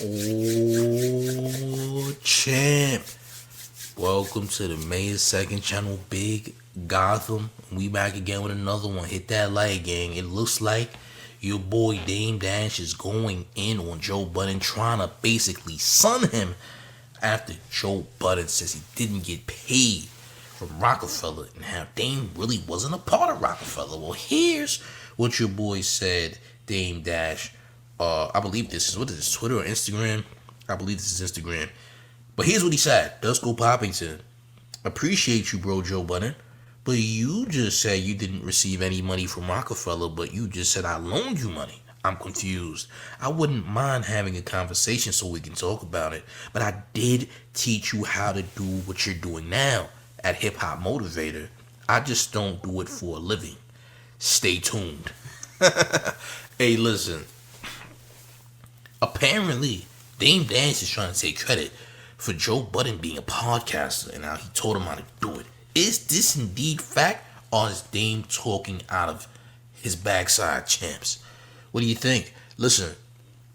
Oh, champ. Welcome to the May 2nd channel, Big Gotham. We back again with another one. Hit that like, gang. It looks like your boy Dame Dash is going in on Joe Budden, trying to basically sun him after Joe Budden says he didn't get paid from Rockefeller and how Dame really wasn't a part of Rockefeller. Well, here's what your boy said, Dame Dash. I believe this is, what is this, Twitter or Instagram? I believe this is Instagram. But here's what he said. Dusko Poppington. Appreciate you, bro, Joe Budden. But you just said you didn't receive any money from Rockefeller, but you just said I loaned you money. I'm confused. I wouldn't mind having a conversation so we can talk about it, but I did teach you how to do what you're doing now at Hip Hop Motivator. I just don't do it for a living. Stay tuned. Hey, listen. Apparently, Dame Dash is trying to take credit for Joe Budden being a podcaster and how he told him how to do it. Is this indeed fact, or is Dame talking out of his backside, champs? What do you think? Listen,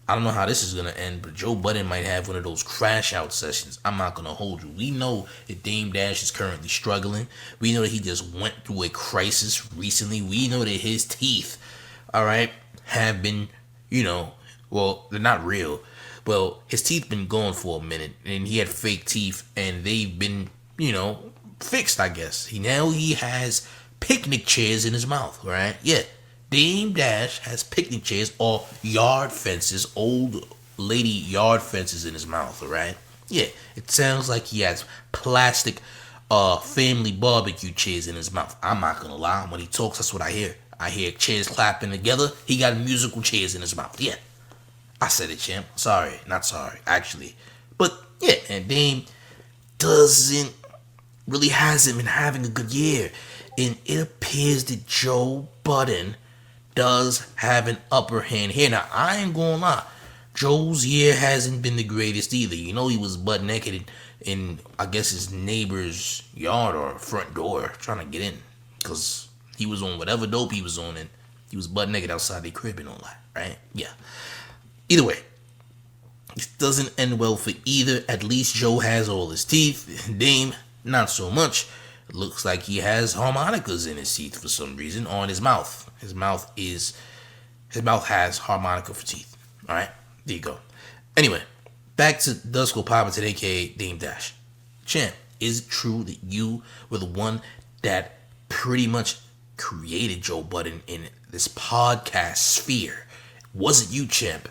I don't know how this is going to end, but Joe Budden might have one of those crash out sessions. I'm not going to hold you. We know that Dame Dash is currently struggling. We know that he just went through a crisis recently. We know that his teeth, all right, have been, well, they're not real. Well, his teeth been gone for a minute, and he had fake teeth, and they've been, fixed, I guess. He has picnic chairs in his mouth, right? Yeah. Dame Dash has picnic chairs or yard fences, old lady yard fences in his mouth, alright? Yeah, it sounds like he has plastic family barbecue chairs in his mouth. I'm not gonna lie, when he talks, that's what I hear. I hear chairs clapping together. He got musical chairs in his mouth. Yeah, I said it, champ. Sorry, not sorry, actually. But yeah, and Dame hasn't been having a good year. And it appears that Joe Budden does have an upper hand here. Now, I ain't gonna lie. Joe's year hasn't been the greatest either. He was butt naked in I guess, his neighbor's yard or front door trying to get in. Because he was on whatever dope he was on, and he was butt naked outside their crib and all that, right? Yeah. Either way, it doesn't end well for either. At least Joe has all his teeth. Dame, not so much. It looks like he has harmonicas in his teeth for some reason, or in his mouth. His mouth has harmonica for teeth. Alright? There you go. Anyway, back to Dusko Poppington, aka Dame Dash. Champ, is it true that you were the one that pretty much created Joe Budden in this podcast sphere? Was it you, champ?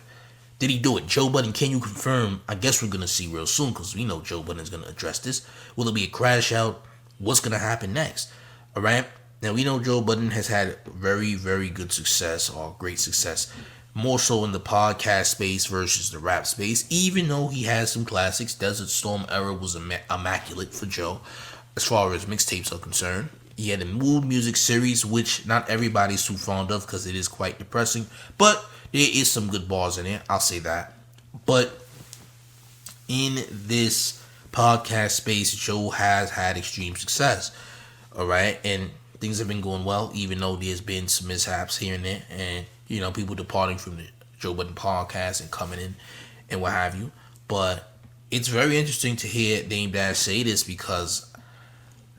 Did he do it? Joe Budden, can you confirm? I guess we're going to see real soon, because we know Joe Budden's going to address this. Will it be a crash out? What's going to happen next? All right? Now, we know Joe Budden has had very, very good success, or great success, more so in the podcast space versus the rap space, even though he has some classics. Desert Storm era was immaculate for Joe as far as mixtapes are concerned. He had a mood music series, which not everybody's too fond of because it is quite depressing, but there is some good bars in it, I'll say that. But in this podcast space, Joe has had extreme success, all right? And things have been going well, even though there's been some mishaps here and there, and people departing from the Joe Budden podcast and coming in and what have you. But it's very interesting to hear Dame Dash say this, because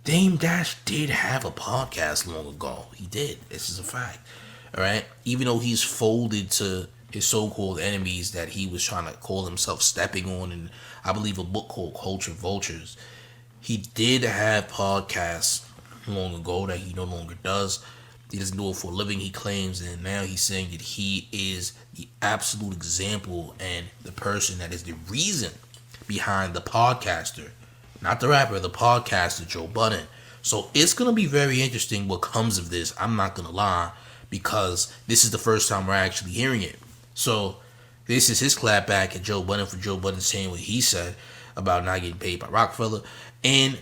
Dame Dash did have a podcast long ago. He did. This is a fact. All right. Even though he's folded to his so-called enemies that he was trying to call himself stepping on, in I believe a book called Culture Vultures, he did have podcasts long ago that he no longer does. He doesn't do it for a living, he claims, and now he's saying that he is the absolute example and the person that is the reason behind the podcaster, not the rapper, the podcaster, Joe Budden. So it's going to be very interesting what comes of this. I'm not going to lie, because this is the first time we're actually hearing it. So this is his clapback at Joe Budden for Joe Budden saying what he said about not getting paid by Rockefeller. And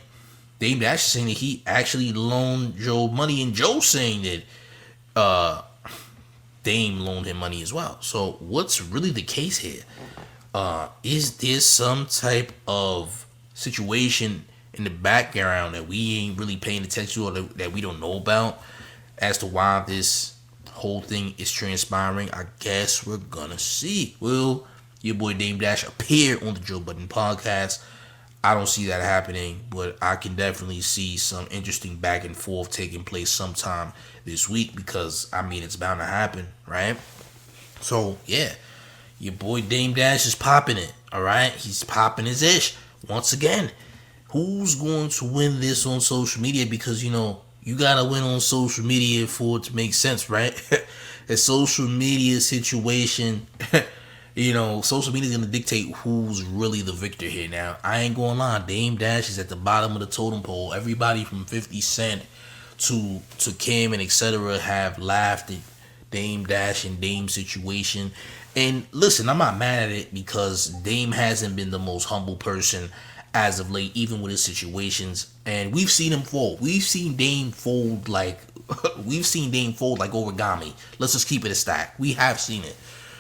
Dame Dash is saying that he actually loaned Joe money, and Joe saying that Dame loaned him money as well. So what's really the case here? Is there some type of situation in the background that we ain't really paying attention to, or that we don't know about, as to why this whole thing is transpiring? I guess we're gonna see. We'll your boy Dame Dash appear on the Joe Budden podcast. I don't see that happening, but I can definitely see some interesting back and forth taking place sometime this week because, I mean, it's bound to happen, right? So, yeah, your boy Dame Dash is popping it, all right? He's popping his ish. Once again, who's going to win this on social media? Because, you know, you got to win on social media for it to make sense, right? A social media situation, you know, social media is going to dictate who's really the victor here. Now, I ain't going to lie. Dame Dash is at the bottom of the totem pole. Everybody from 50 Cent to Kim and etc. have laughed at Dame Dash and Dame situation. And listen, I'm not mad at it because Dame hasn't been the most humble person as of late, even with his situations. And we've seen him fold. We've seen Dame fold like origami. Let's just keep it a stack. We have seen it.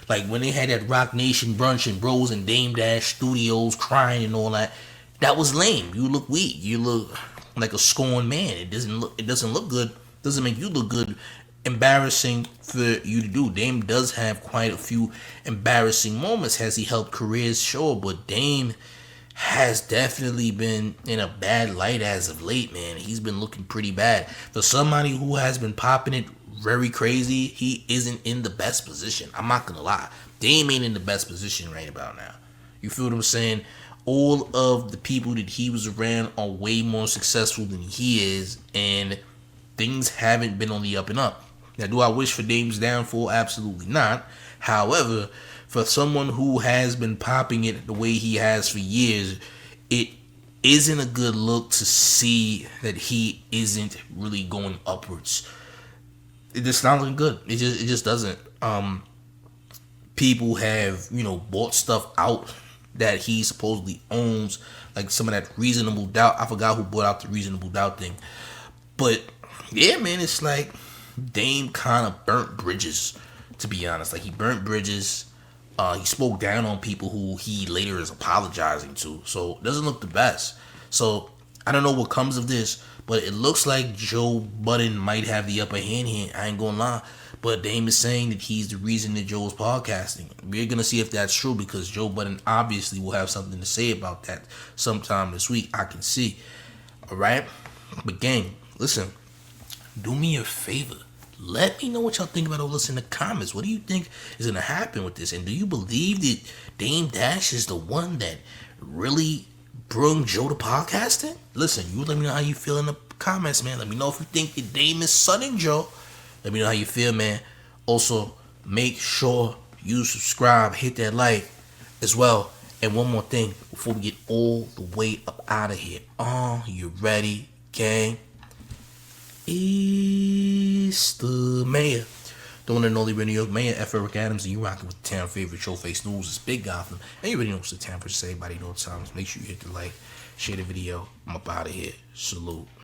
Like when they had that Rock Nation brunch and bros and Dame Dash studios crying and all that. That was lame. You look weak. You look like a scorned man. It doesn't look good. Doesn't make you look good. Embarrassing for you to do. Dame does have quite a few embarrassing moments. Has he helped careers? Sure, but Dame has definitely been in a bad light as of late, man. He's been looking pretty bad. For somebody who has been popping it very crazy, he isn't in the best position. I'm not gonna lie. Dame ain't in the best position right about now. You feel what I'm saying? All of the people that he was around are way more successful than he is, and things haven't been on the up and up. Now, do I wish for Dame's downfall? Absolutely not. However, for someone who has been popping it the way he has for years, it isn't a good look to see that he isn't really going upwards. It's not looking good. It just doesn't. People have, you know, bought stuff out that he supposedly owns, like some of that Reasonable Doubt. I forgot who bought out the Reasonable Doubt thing. But yeah, man, it's like Dame kind of burnt bridges, to be honest. Like, he burnt bridges. He spoke down on people who he later is apologizing to. So, it doesn't look the best. So, I don't know what comes of this, but it looks like Joe Budden might have the upper hand here. I ain't gonna lie. But Dame is saying that he's the reason that Joe's podcasting. We're gonna see if that's true because Joe Budden obviously will have something to say about that sometime this week. I can see. Alright? But gang, listen. Do me a favor. Let me know what y'all think about all this in the comments. What do you think is going to happen with this? And do you believe that Dame Dash is the one that really brought Joe to podcasting? Listen, you let me know how you feel in the comments, man. Let me know if you think that Dame is sunning Joe. Let me know how you feel, man. Also, make sure you subscribe. Hit that like as well. And one more thing before we get all the way up out of here. You ready, gang? It's the mayor, the one and only New York Mayor, F. Eric Adams, and you rocking with the town favorite show face news. It's Big Gotham, and you already know it's the town for everybody knows times. Make sure you hit the like, share the video. I'm up out of here. Salute.